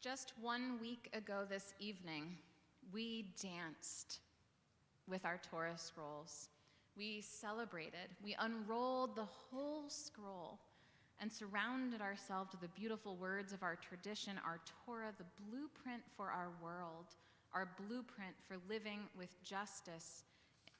Just 1 week ago this evening, we danced with our Torah scrolls. We celebrated, we unrolled the whole scroll and surrounded ourselves with the beautiful words of our tradition, our Torah, the blueprint for our world, our blueprint for living with justice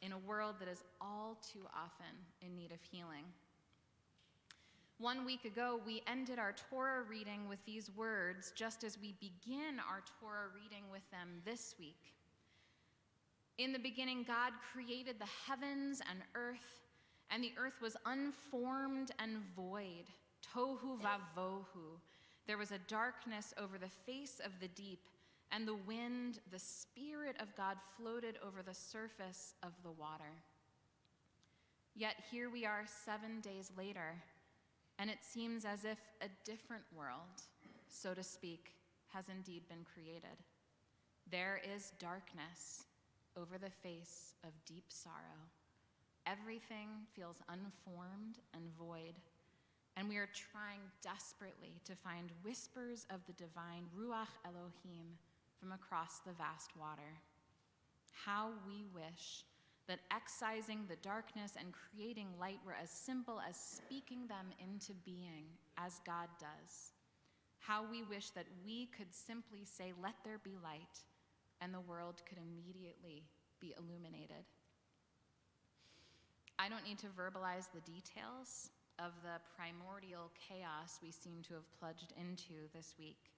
in a world that is all too often in need of healing. 1 week ago, we ended our Torah reading with these words, just as we begin our Torah reading with them this week. In the beginning, God created the heavens and the earth was unformed and void. Tohu vavohu. There was a darkness over the face of the deep, and the wind, the Spirit of God, floated over the surface of the water. Yet here we are 7 days later, and it seems as if a different world, so to speak, has indeed been created. There is darkness over the face of deep sorrow. Everything feels unformed and void, and we are trying desperately to find whispers of the divine Ruach Elohim from across the vast water. How we wish that excising the darkness and creating light were as simple as speaking them into being, as God does. How we wish that we could simply say, "Let there be light," and the world could immediately be illuminated. I don't need to verbalize the details of the primordial chaos we seem to have plunged into this week.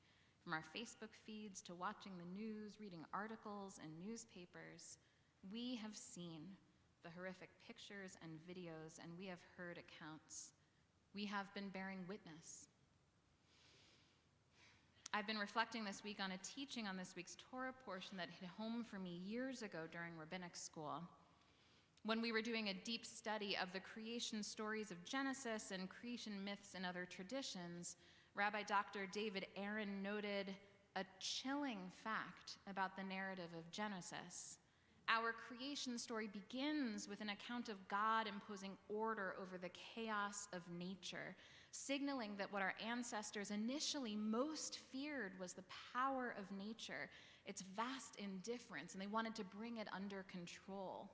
From our Facebook feeds to watching the news, reading articles and newspapers, we have seen the horrific pictures and videos, and we have heard accounts. We have been bearing witness. I've been reflecting this week on a teaching on this week's Torah portion that hit home for me years ago during rabbinic school, when we were doing a deep study of the creation stories of Genesis and creation myths and other traditions. Rabbi Dr. David Aaron noted a chilling fact about the narrative of Genesis. Our creation story begins with an account of God imposing order over the chaos of nature, signaling that what our ancestors initially most feared was the power of nature, its vast indifference, and they wanted to bring it under control.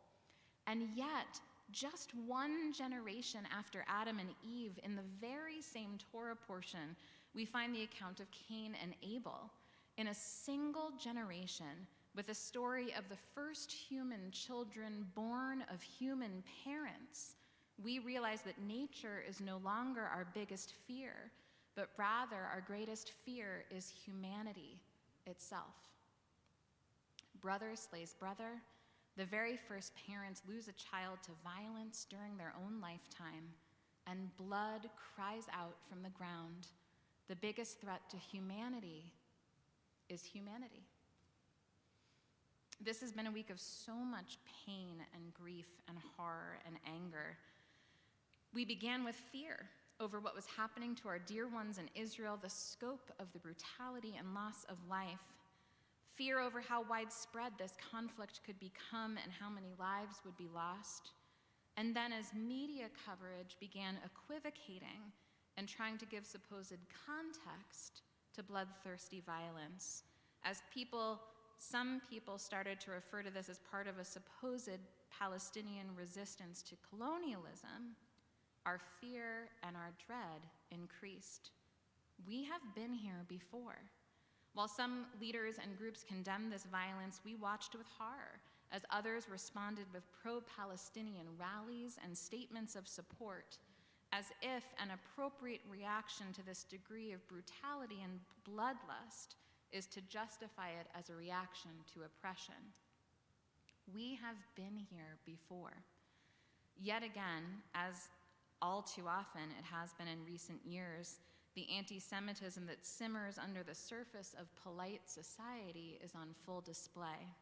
And yet, just one generation after Adam and Eve, in the very same Torah portion, we find the account of Cain and Abel. In a single generation, with a story of the first human children born of human parents, we realize that nature is no longer our biggest fear, but rather our greatest fear is humanity itself. Brother slays brother. The very first parents lose a child to violence during their own lifetime, and blood cries out from the ground. The biggest threat to humanity is humanity. This has been a week of so much pain and grief and horror and anger. We began with fear over what was happening to our dear ones in Israel, the scope of the brutality and loss of life, fear over how widespread this conflict could become and how many lives would be lost. And then as media coverage began equivocating and trying to give supposed context to bloodthirsty violence, as some people started to refer to this as part of a supposed Palestinian resistance to colonialism, our fear and our dread increased. We have been here before. While some leaders and groups condemned this violence, we watched with horror as others responded with pro-Palestinian rallies and statements of support, as if an appropriate reaction to this degree of brutality and bloodlust is to justify it as a reaction to oppression. We have been here before. Yet again, as all too often it has been in recent years, the anti-Semitism that simmers under the surface of polite society is on full display.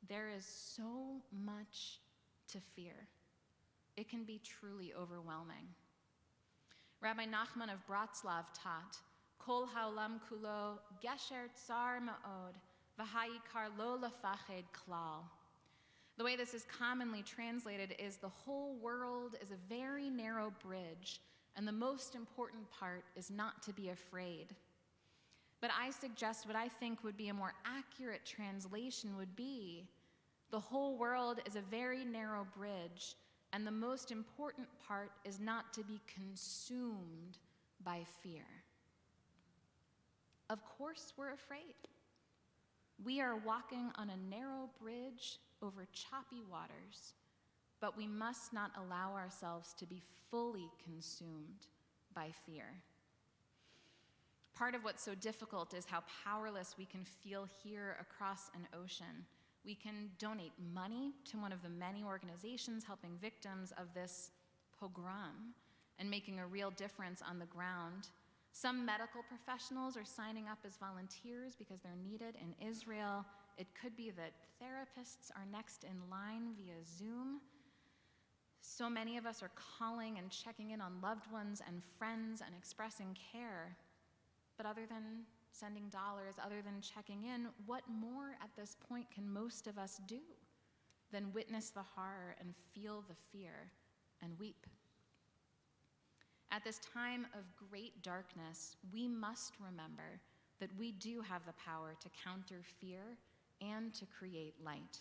There is so much to fear. It can be truly overwhelming. Rabbi Nachman of Bratslav taught, Kol haolam kulo gesher tsar ma'od, v'ha'ikar lo lefached klal. The way this is commonly translated is the whole world is a very narrow bridge, and the most important part is not to be afraid. But I suggest what I think would be a more accurate translation would be, the whole world is a very narrow bridge, and the most important part is not to be consumed by fear. Of course, we're afraid. We are walking on a narrow bridge over choppy waters, but we must not allow ourselves to be fully consumed by fear. Part of what's so difficult is how powerless we can feel here across an ocean. We can donate money to one of the many organizations helping victims of this pogrom and making a real difference on the ground. Some medical professionals are signing up as volunteers because they're needed in Israel. It could be that therapists are next in line via Zoom. So many of us are calling and checking in on loved ones and friends and expressing care. But other than sending dollars, other than checking in, what more at this point can most of us do than witness the horror and feel the fear and weep? At this time of great darkness, we must remember that we do have the power to counter fear and to create light.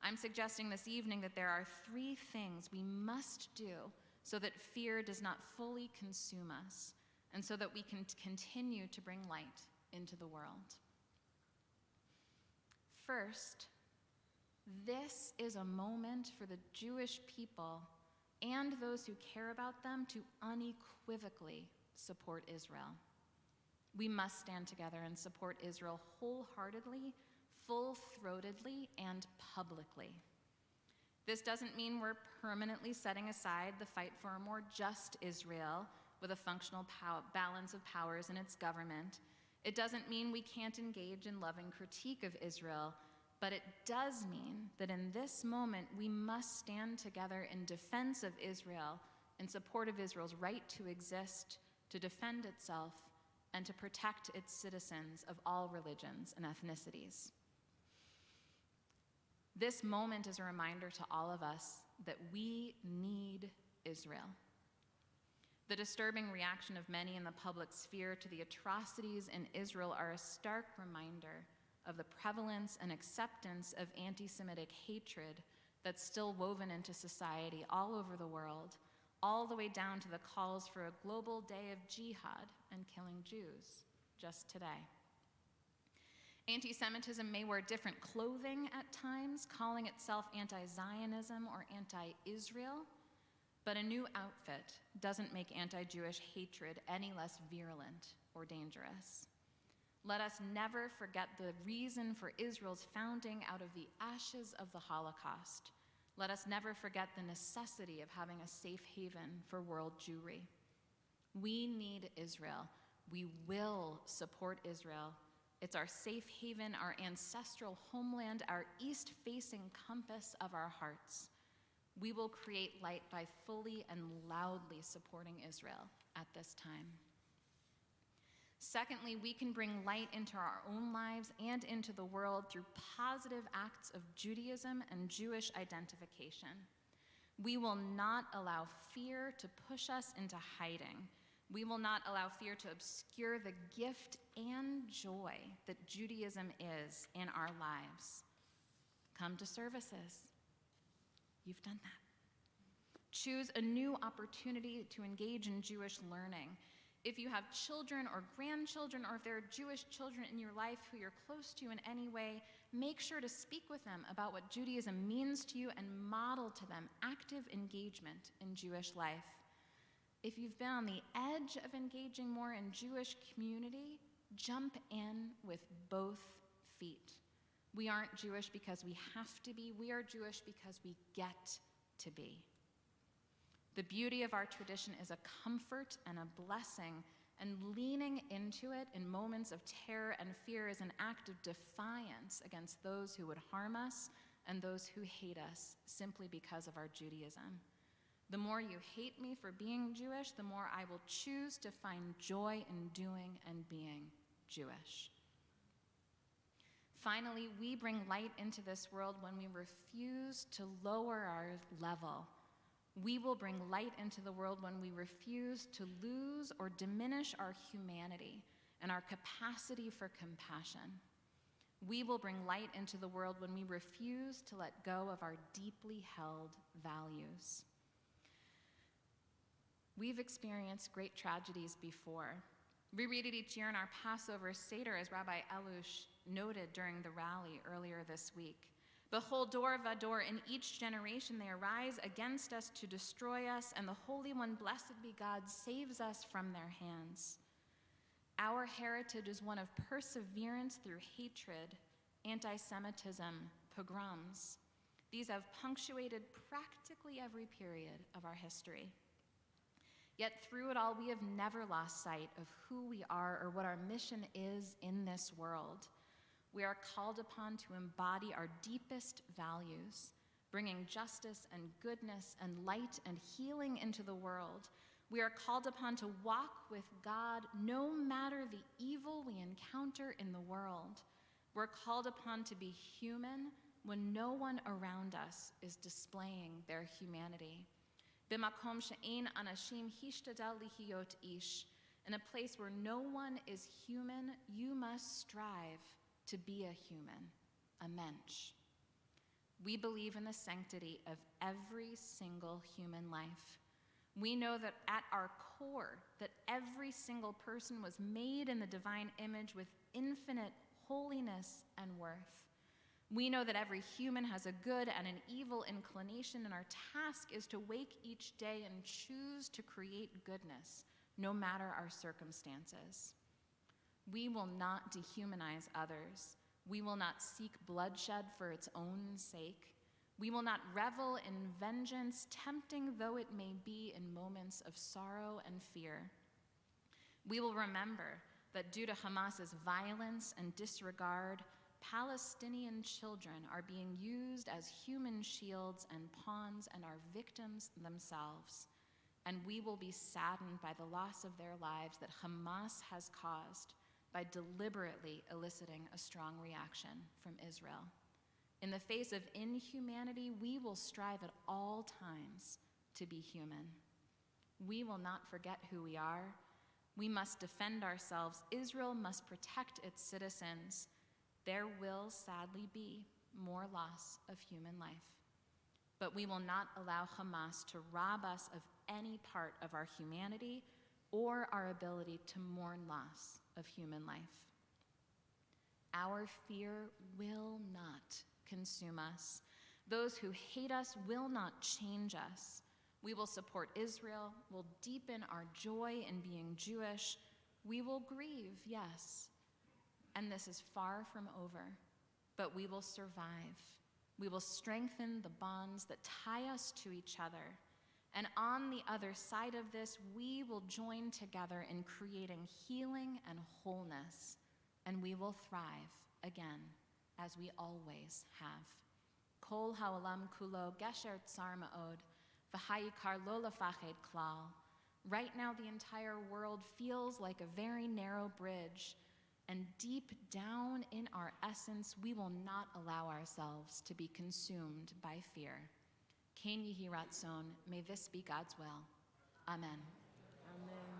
I'm suggesting this evening that there are 3 things we must do so that fear does not fully consume us, and so that we can continue to bring light into the world. First, this is a moment for the Jewish people and those who care about them to unequivocally support Israel. We must stand together and support Israel wholeheartedly, full-throatedly, and publicly. This doesn't mean we're permanently setting aside the fight for a more just Israel with a functional balance of powers in its government. It doesn't mean we can't engage in loving critique of Israel, but it does mean that in this moment we must stand together in defense of Israel, in support of Israel's right to exist, to defend itself, and to protect its citizens of all religions and ethnicities. This moment is a reminder to all of us that we need Israel. The disturbing reaction of many in the public sphere to the atrocities in Israel are a stark reminder of the prevalence and acceptance of anti-Semitic hatred that's still woven into society all over the world, all the way down to the calls for a global day of jihad and killing Jews just today. Anti-Semitism may wear different clothing at times, calling itself anti-Zionism or anti-Israel, but a new outfit doesn't make anti-Jewish hatred any less virulent or dangerous. Let us never forget the reason for Israel's founding out of the ashes of the Holocaust. Let us never forget the necessity of having a safe haven for world Jewry. We need Israel. We will support Israel. It's our safe haven, our ancestral homeland, our east-facing compass of our hearts. We will create light by fully and loudly supporting Israel at this time. Secondly, we can bring light into our own lives and into the world through positive acts of Judaism and Jewish identification. We will not allow fear to push us into hiding. We will not allow fear to obscure the gift and joy that Judaism is in our lives. Come to services. You've done that. Choose a new opportunity to engage in Jewish learning. If you have children or grandchildren, or if there are Jewish children in your life who you're close to in any way, make sure to speak with them about what Judaism means to you and model to them active engagement in Jewish life. If you've been on the edge of engaging more in Jewish community, jump in with both feet. We aren't Jewish because we have to be. We are Jewish because we get to be. The beauty of our tradition is a comfort and a blessing, and leaning into it in moments of terror and fear is an act of defiance against those who would harm us and those who hate us simply because of our Judaism. The more you hate me for being Jewish, the more I will choose to find joy in doing and being Jewish. Finally, we bring light into this world when we refuse to lower our level. We will bring light into the world when we refuse to lose or diminish our humanity, and our capacity for compassion. We will bring light into the world when we refuse to let go of our deeply held values. We've experienced great tragedies before. We read it each year in our Passover Seder, as Rabbi Elush noted during the rally earlier this week. Behold, dor vador, in each generation they arise against us to destroy us, and the Holy One, blessed be God, saves us from their hands. Our heritage is one of perseverance through hatred, anti-Semitism, pogroms. These have punctuated practically every period of our history. Yet through it all, we have never lost sight of who we are or what our mission is in this world. We are called upon to embody our deepest values, bringing justice and goodness and light and healing into the world. We are called upon to walk with God no matter the evil we encounter in the world. We're called upon to be human when no one around us is displaying their humanity. B'makom she'ein anashim hishtadel lihiyot ish. In a place where no one is human, you must strive to be a human, a mensch. We believe in the sanctity of every single human life. We know that at our core, that every single person was made in the divine image with infinite holiness and worth. We know that every human has a good and an evil inclination, and our task is to wake each day and choose to create goodness, no matter our circumstances. We will not dehumanize others. We will not seek bloodshed for its own sake. We will not revel in vengeance, tempting though it may be in moments of sorrow and fear. We will remember that due to Hamas's violence and disregard, Palestinian children are being used as human shields and pawns and are victims themselves. And we will be saddened by the loss of their lives that Hamas has caused by deliberately eliciting a strong reaction from Israel. In the face of inhumanity, we will strive at all times to be human. We will not forget who we are. We must defend ourselves. Israel must protect its citizens. There will sadly be more loss of human life. But we will not allow Hamas to rob us of any part of our humanity or our ability to mourn loss of human life. Our fear will not consume us. Those who hate us will not change us. We will support Israel, will deepen our joy in being Jewish. We will grieve, yes, and this is far from over, but we will survive. We will strengthen the bonds that tie us to each other. And on the other side of this, we will join together in creating healing and wholeness, and we will thrive again, as we always have. Kol ha'olam kulo gesher tsar ma'od, v'hayikar lo lefached klal. Right now, the entire world feels like a very narrow bridge, and deep down in our essence, we will not allow ourselves to be consumed by fear. Ken Yehi Ratzon, may this be God's will. Amen. Amen.